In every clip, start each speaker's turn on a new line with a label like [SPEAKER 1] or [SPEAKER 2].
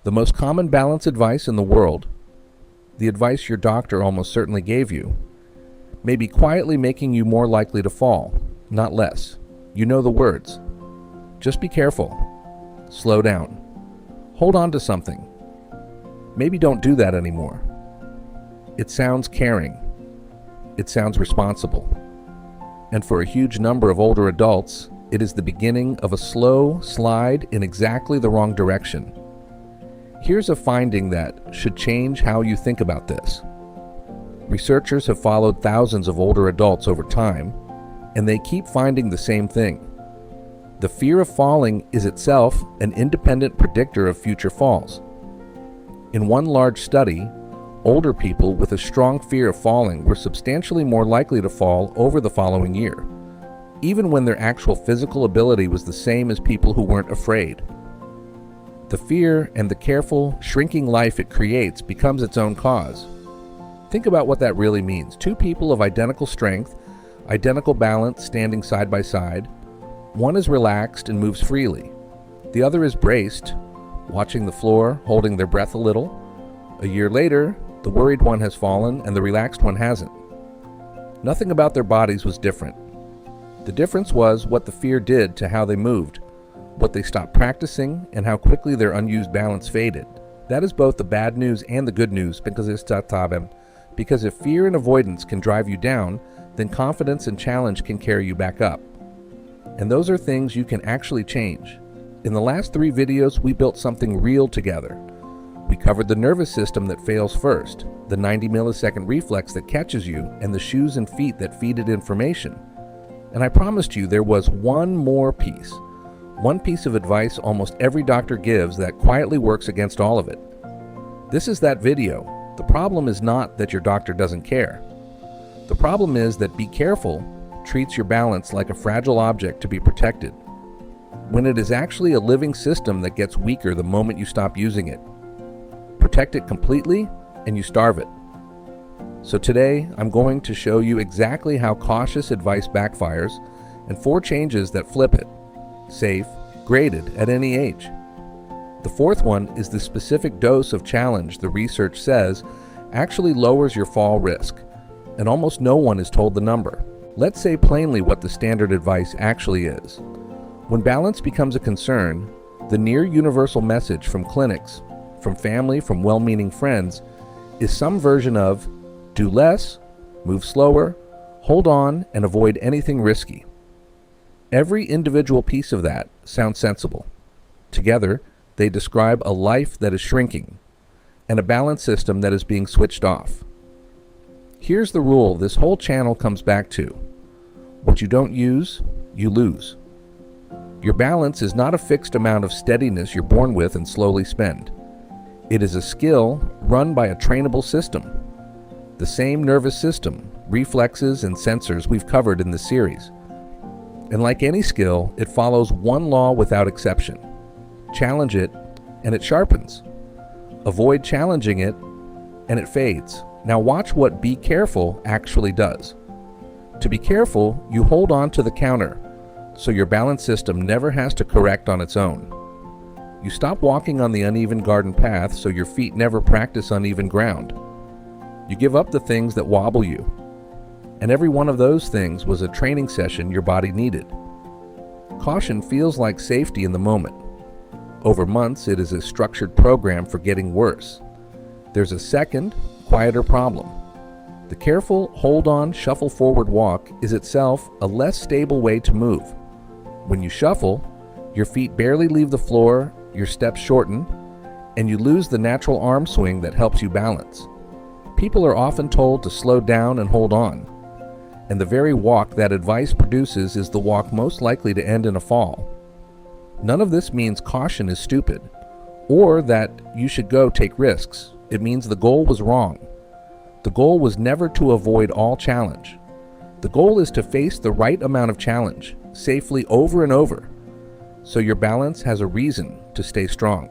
[SPEAKER 1] The most common balance advice in the world, the advice your doctor almost certainly gave you, may be quietly making you more likely to fall, not less. You know the words. Just be careful. Slow down. Hold on to something. Maybe don't do that anymore. It sounds caring. It sounds responsible. And for a huge number of older adults, it is the beginning of a slow slide in exactly the wrong direction. Here's a finding that should change how you think about this. Researchers have followed thousands of older adults over time, and they keep finding the same thing. The fear of falling is itself an independent predictor of future falls. In one large study, older people with a strong fear of falling were substantially more likely to fall over the following year, even when their actual physical ability was the same as people who weren't afraid. The fear and the careful, shrinking life it creates becomes its own cause. Think about what that really means. Two people of identical strength, identical balance standing side by side. One is relaxed and moves freely. The other is braced, watching the floor, holding their breath a little. A year later, the worried one has fallen and the relaxed one hasn't. Nothing about their bodies was different. The difference was what the fear did to how they moved, what they stopped practicing, and how quickly their unused balance faded. That is both the bad news and the good news, because if fear and avoidance can drive you down, then confidence and challenge can carry you back up. And those are things you can actually change. In the last 3 videos, we built something real together. We covered the nervous system that fails first, the 90 millisecond reflex that catches you, and the shoes and feet that feed it information. And I promised you there was one more piece. One piece of advice almost every doctor gives that quietly works against all of it. This is that video. The problem is not that your doctor doesn't care. The problem is that be careful treats your balance like a fragile object to be protected, when it is actually a living system that gets weaker the moment you stop using it. Protect it completely and you starve it. So today, I'm going to show you exactly how cautious advice backfires and 4 changes that flip it. Safe, graded at any age. The 4th one is the specific dose of challenge the research says actually lowers your fall risk, and almost no one is told the number. Let's say plainly what the standard advice actually is. When balance becomes a concern, the near universal message from clinics, from family, from well-meaning friends, is some version of do less, move slower, hold on, and avoid anything risky. Every individual piece of that sounds sensible. Together, they describe a life that is shrinking and a balance system that is being switched off. Here's the rule this whole channel comes back to. What you don't use, you lose. Your balance is not a fixed amount of steadiness you're born with and slowly spend. It is a skill run by a trainable system. The same nervous system, reflexes, and sensors we've covered in this series. And like any skill, it follows one law without exception. Challenge it, and it sharpens. Avoid challenging it, and it fades. Now watch what be careful actually does. To be careful, you hold on to the counter, so your balance system never has to correct on its own. You stop walking on the uneven garden path so your feet never practice uneven ground. You give up the things that wobble you. And every one of those things was a training session your body needed. Caution feels like safety in the moment. Over months, it is a structured program for getting worse. There's a second, quieter problem. The careful, hold-on, shuffle-forward walk is itself a less stable way to move. When you shuffle, your feet barely leave the floor, your steps shorten, and you lose the natural arm swing that helps you balance. People are often told to slow down and hold on. And the very walk that advice produces is the walk most likely to end in a fall. None of this means caution is stupid, or that you should go take risks. It means the goal was wrong. The goal was never to avoid all challenge. The goal is to face the right amount of challenge, safely over and over, so your balance has a reason to stay strong.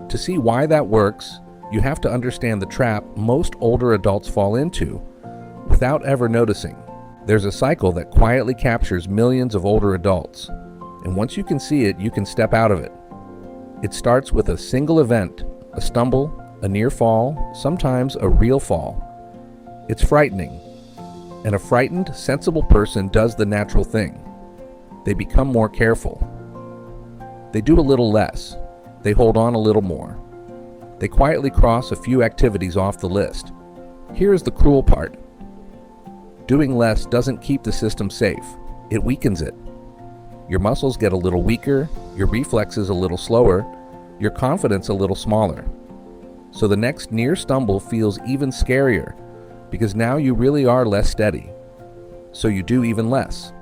[SPEAKER 1] To see why that works, you have to understand the trap most older adults fall into without ever noticing. There's a cycle that quietly captures millions of older adults, and once you can see it, you can step out of it. It starts with a single event, a stumble, a near fall, sometimes a real fall. It's frightening, and a frightened, sensible person does the natural thing. They become more careful. They do a little less. They hold on a little more. They quietly cross a few activities off the list. Here is the cruel part. Doing less doesn't keep the system safe. It weakens it. Your muscles get a little weaker, your reflexes a little slower, your confidence a little smaller. So the next near stumble feels even scarier because now you really are less steady. So you do even less.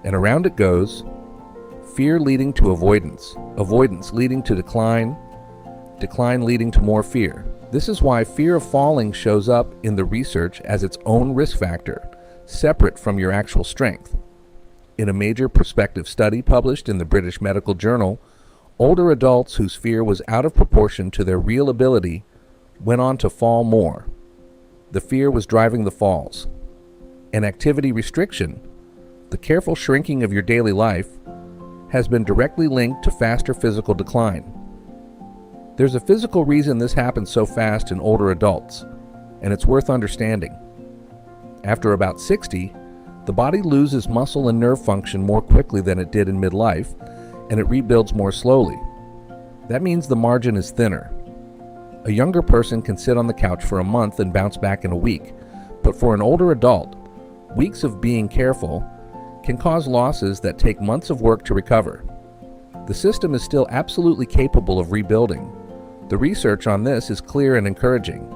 [SPEAKER 1] And around it goes. Fear leading to avoidance, avoidance leading to decline, decline leading to more fear. This is why fear of falling shows up in the research as its own risk factor, separate from your actual strength. In a major prospective study published in the British Medical Journal, older adults whose fear was out of proportion to their real ability went on to fall more. The fear was driving the falls. And activity restriction, the careful shrinking of your daily life, has been directly linked to faster physical decline. There's a physical reason this happens so fast in older adults, and it's worth understanding. After about 60, the body loses muscle and nerve function more quickly than it did in midlife, and it rebuilds more slowly. That means the margin is thinner. A younger person can sit on the couch for a month and bounce back in a week, but for an older adult, weeks of being careful can cause losses that take months of work to recover. The system is still absolutely capable of rebuilding. The research on this is clear and encouraging,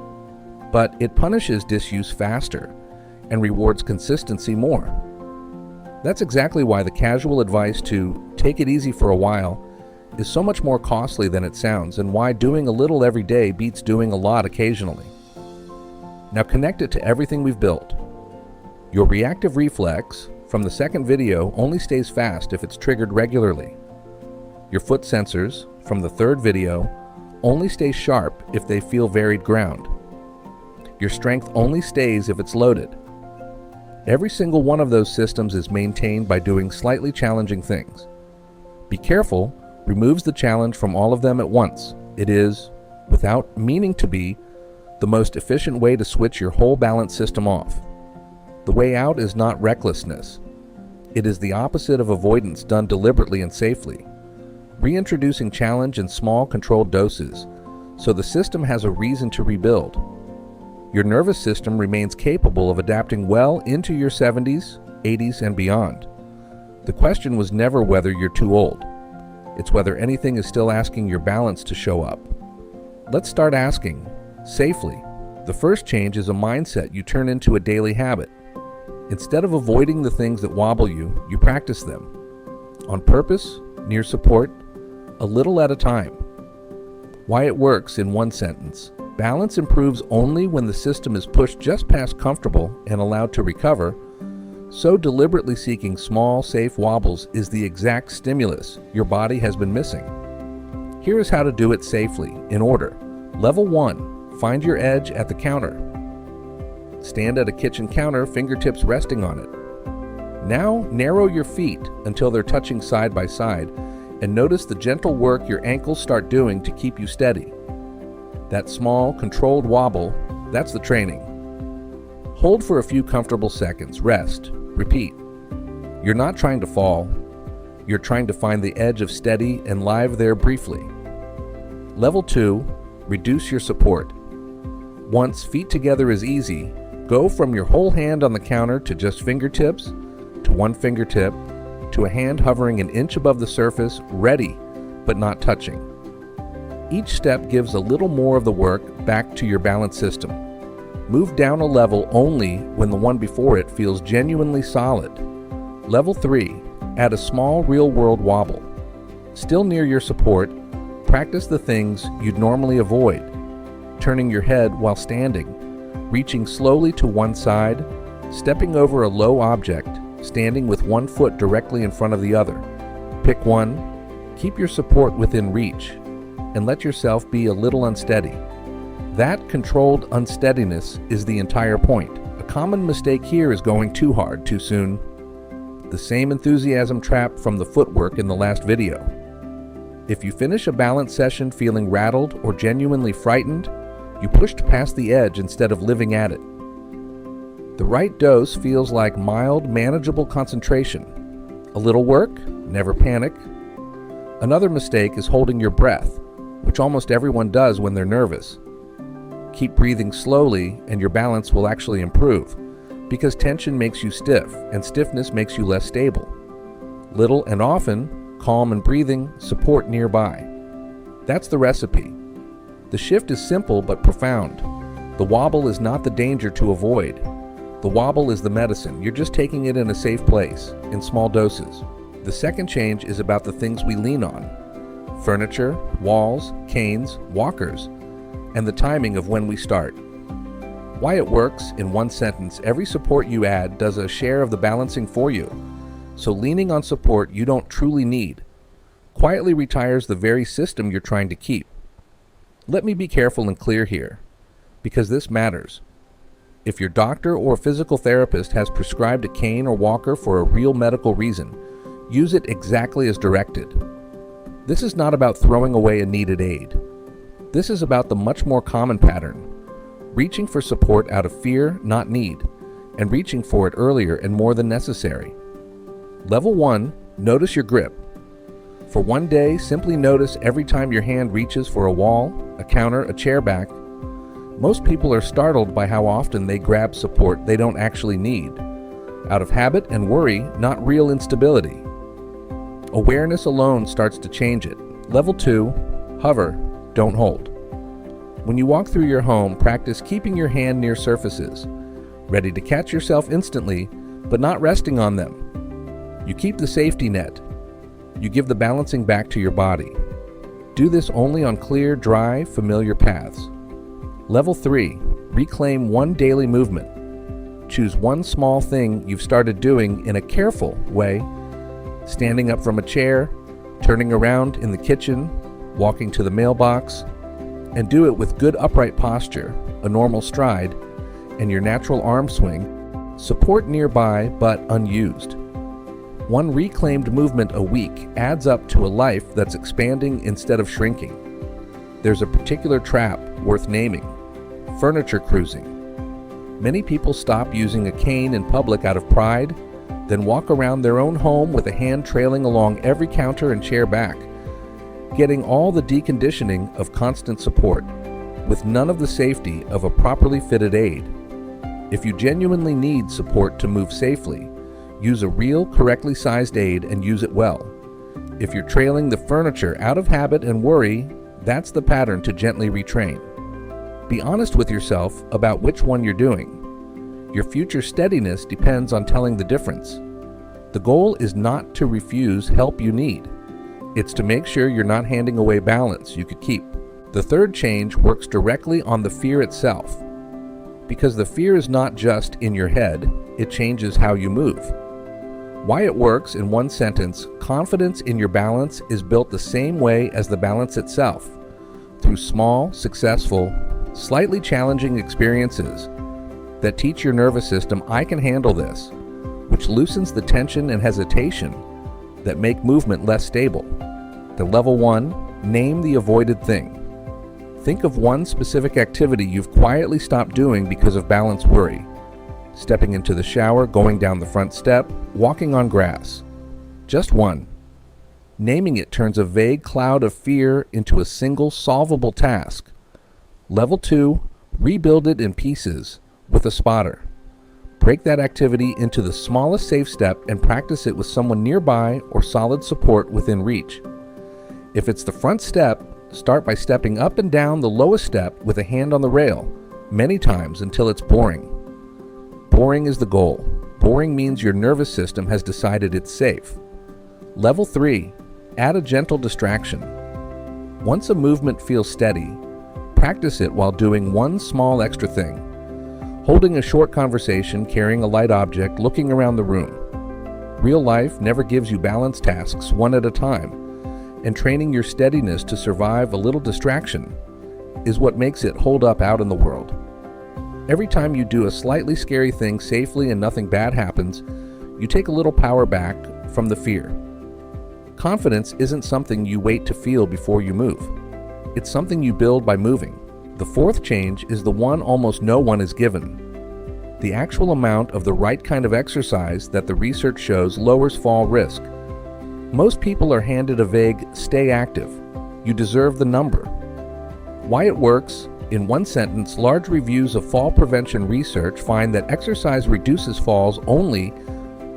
[SPEAKER 1] but it punishes disuse faster and rewards consistency more. That's exactly why the casual advice to take it easy for a while is so much more costly than it sounds, and why doing a little every day beats doing a lot occasionally. Now connect it to everything we've built. Your reactive reflex from the second video only stays fast if it's triggered regularly. Your foot sensors from the third video only stay sharp if they feel varied ground. Your strength only stays if it's loaded. Every single one of those systems is maintained by doing slightly challenging things. Be careful removes the challenge from all of them at once. It is, without meaning to be, the most efficient way to switch your whole balance system off. The way out is not recklessness. It is the opposite of avoidance done deliberately and safely. Reintroducing challenge in small, controlled doses, so the system has a reason to rebuild. Your nervous system remains capable of adapting well into your 70s, 80s, and beyond. The question was never whether you're too old. It's whether anything is still asking your balance to show up. Let's start asking, safely. The first change is a mindset you turn into a daily habit. Instead of avoiding the things that wobble you, you practice them. On purpose, near support, a little at a time. Why it works in one sentence. Balance improves only when the system is pushed just past comfortable and allowed to recover. So deliberately seeking small, safe wobbles is the exact stimulus your body has been missing. Here is how to do it safely, in order. Level 1, find your edge at the counter. Stand at a kitchen counter, fingertips resting on it. Now narrow your feet until they're touching side by side, and notice the gentle work your ankles start doing to keep you steady. That small, controlled wobble, that's the training. Hold for a few comfortable seconds, rest, repeat. You're not trying to fall. You're trying to find the edge of steady and live there briefly. Level 2, reduce your support. Once feet together is easy, go from your whole hand on the counter to just fingertips, to one fingertip, to a hand hovering an inch above the surface, ready, but not touching. Each step gives a little more of the work back to your balance system. Move down a level only when the one before it feels genuinely solid. Level 3, add a small real-world wobble. Still near your support, practice the things you'd normally avoid. Turning your head while standing, reaching slowly to one side, stepping over a low object, standing with one foot directly in front of the other. Pick one, keep your support within reach, and let yourself be a little unsteady. That controlled unsteadiness is the entire point. A common mistake here is going too hard too soon. The same enthusiasm trap from the footwork in the last video. If you finish a balance session feeling rattled or genuinely frightened, you pushed past the edge instead of living at it. The right dose feels like mild, manageable concentration. A little work, never panic. Another mistake is holding your breath, which almost everyone does when they're nervous. Keep breathing slowly and your balance will actually improve, because tension makes you stiff and stiffness makes you less stable. Little and often, calm and breathing support nearby. That's the recipe. The shift is simple but profound. The wobble is not the danger to avoid. The wobble is the medicine. You're just taking it in a safe place, in small doses. The second change is about the things we lean on: furniture, walls, canes, walkers, and the timing of when we start. Why it works, in one sentence, every support you add does a share of the balancing for you. So leaning on support you don't truly need quietly retires the very system you're trying to keep. Let me be careful and clear here, because this matters. If your doctor or physical therapist has prescribed a cane or walker for a real medical reason, use it exactly as directed. This is not about throwing away a needed aid. This is about the much more common pattern: reaching for support out of fear, not need, and reaching for it earlier and more than necessary. Level 1, notice your grip. For one day, simply notice every time your hand reaches for a wall, a counter, a chair back. Most people are startled by how often they grab support they don't actually need, out of habit and worry, not real instability. Awareness alone starts to change it. Level 2, hover, don't hold. When you walk through your home, practice keeping your hand near surfaces, ready to catch yourself instantly, but not resting on them. You keep the safety net. You give the balancing back to your body. Do this only on clear, dry, familiar paths. Level 3, reclaim one daily movement. Choose one small thing you've started doing in a careful way: standing up from a chair, turning around in the kitchen, walking to the mailbox, and do it with good upright posture, a normal stride, and your natural arm swing. Support nearby but unused. One reclaimed movement a week adds up to a life that's expanding instead of shrinking. There's a particular trap worth naming: furniture cruising. Many people stop using a cane in public out of pride, then walk around their own home with a hand trailing along every counter and chair back, getting all the deconditioning of constant support, with none of the safety of a properly fitted aid. If you genuinely need support to move safely, use a real, correctly sized aid and use it well. If you're trailing the furniture out of habit and worry, that's the pattern to gently retrain. Be honest with yourself about which one you're doing. Your future steadiness depends on telling the difference. The goal is not to refuse help you need. It's to make sure you're not handing away balance you could keep. The third change works directly on the fear itself. Because the fear is not just in your head, it changes how you move. Why it works, in one sentence: confidence in your balance is built the same way as the balance itself, through small, successful, slightly challenging experiences that teach your nervous system, I can handle this, which loosens the tension and hesitation that make movement less stable. The level 1, name the avoided thing. Think of one specific activity you've quietly stopped doing because of balance worry. Stepping into the shower, going down the front step, walking on grass. Just one. Naming it turns a vague cloud of fear into a single solvable task. Level 2, rebuild it in pieces with a spotter. Break that activity into the smallest safe step and practice it with someone nearby or solid support within reach. If it's the front step, start by stepping up and down the lowest step with a hand on the rail, many times until it's boring. Boring is the goal. Boring means your nervous system has decided it's safe. Level 3, add a gentle distraction. Once a movement feels steady, practice it while doing one small extra thing. Holding a short conversation, carrying a light object, looking around the room. Real life never gives you balance tasks one at a time, and training your steadiness to survive a little distraction is what makes it hold up out in the world. Every time you do a slightly scary thing safely and nothing bad happens, you take a little power back from the fear. Confidence isn't something you wait to feel before you move. It's something you build by moving. The fourth change is the one almost no one is given. The actual amount of the right kind of exercise that the research shows lowers fall risk. Most people are handed a vague, "stay active. You deserve the number." Why it works? In one sentence, large reviews of fall prevention research find that exercise reduces falls only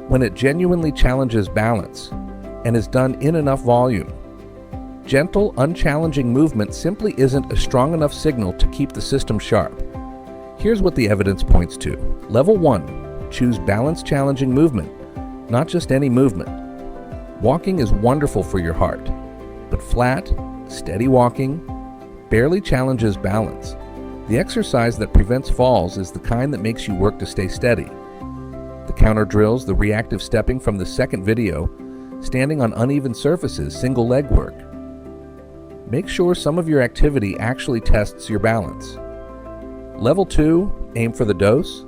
[SPEAKER 1] when it genuinely challenges balance and is done in enough volume. Gentle, unchallenging movement simply isn't a strong enough signal to keep the system sharp. Here's what the evidence points to. Level 1. Choose balance-challenging movement, not just any movement. Walking is wonderful for your heart, but flat, steady walking barely challenges balance. The exercise that prevents falls is the kind that makes you work to stay steady. The counter drills, the reactive stepping from the second video, standing on uneven surfaces, single leg work. Make sure some of your activity actually tests your balance. Level 2, aim for the dose.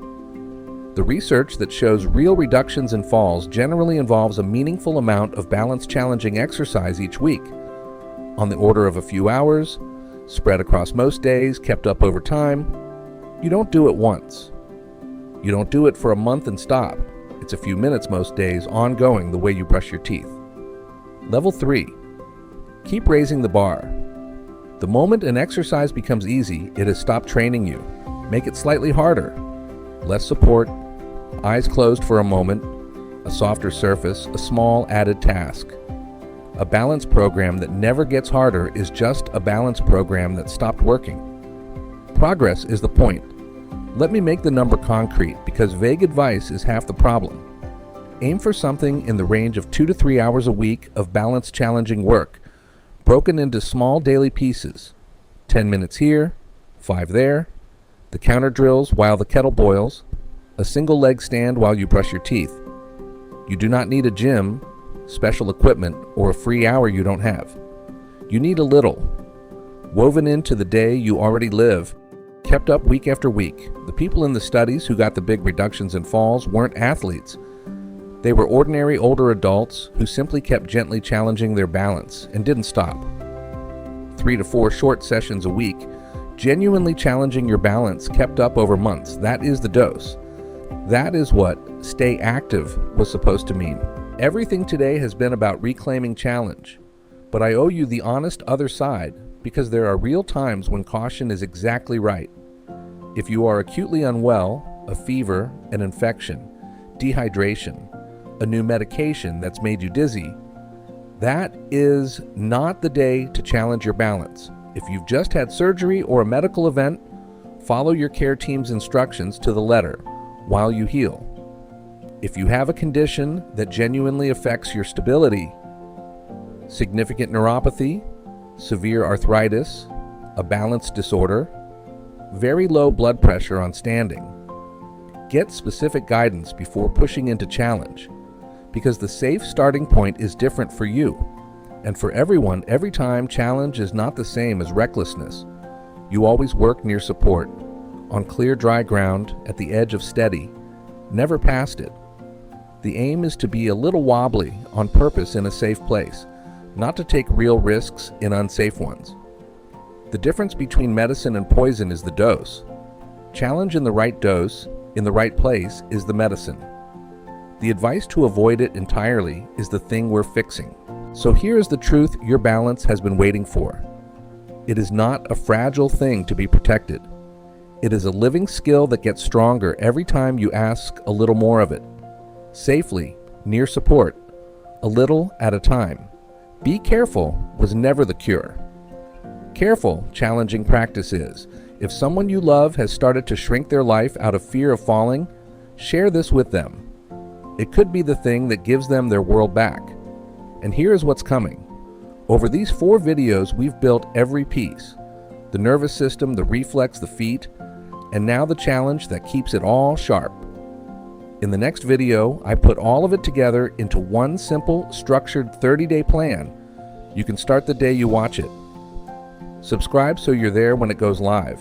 [SPEAKER 1] The research that shows real reductions in falls generally involves a meaningful amount of balance-challenging exercise each week, on the order of a few hours, spread across most days, kept up over time. You don't do it once. You don't do it for a month and stop. It's a few minutes most days, ongoing, the way you brush your teeth. Level 3. Keep raising the bar. The moment an exercise becomes easy, it has stopped training you. Make it slightly harder. Less support, eyes closed for a moment, a softer surface, a small added task. A balance program that never gets harder is just a balance program that stopped working. Progress is the point. Let me make the number concrete, because vague advice is half the problem. Aim for something in the range of 2 to 3 hours a week of balance-challenging work, broken into small daily pieces. 10 minutes here, 5 there, the counter drills while the kettle boils, a single leg stand while you brush your teeth. You do not need a gym, special equipment, or a free hour you don't have. You need a little, woven into the day you already live, kept up week after week. The people in the studies who got the big reductions in falls weren't athletes. They were ordinary older adults who simply kept gently challenging their balance and didn't stop. 3 to 4 short sessions a week, genuinely challenging your balance, kept up over months. That is the dose. That is what stay active was supposed to mean. Everything today has been about reclaiming challenge, but I owe you the honest other side, because there are real times when caution is exactly right. If you are acutely unwell, a fever, an infection, dehydration, a new medication that's made you dizzy, that is not the day to challenge your balance. If you've just had surgery or a medical event, follow your care team's instructions to the letter while you heal. If you have a condition that genuinely affects your stability, significant neuropathy, severe arthritis, a balance disorder, very low blood pressure on standing, get specific guidance before pushing into challenge, because the safe starting point is different for you. And for everyone, every time, challenge is not the same as recklessness. You always work near support, on clear, dry ground, at the edge of steady, never past it. The aim is to be a little wobbly on purpose in a safe place, not to take real risks in unsafe ones. The difference between medicine and poison is the dose. Challenge in the right dose, in the right place, is the medicine. The advice to avoid it entirely is the thing we're fixing. So here is the truth your balance has been waiting for. It is not a fragile thing to be protected. It is a living skill that gets stronger every time you ask a little more of it. Safely, near support, a little at a time. Be careful was never the cure. Careful, challenging practice is. If someone you love has started to shrink their life out of fear of falling, share this with them. It could be the thing that gives them their world back. And here is what's coming. Over these 4 videos, we've built every piece. The nervous system, the reflex, the feet, and now the challenge that keeps it all sharp. In the next video, I put all of it together into one simple, structured 30-day plan. You can start the day you watch it. Subscribe so you're there when it goes live.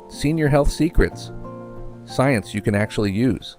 [SPEAKER 1] Senior Health Secrets. Science you can actually use.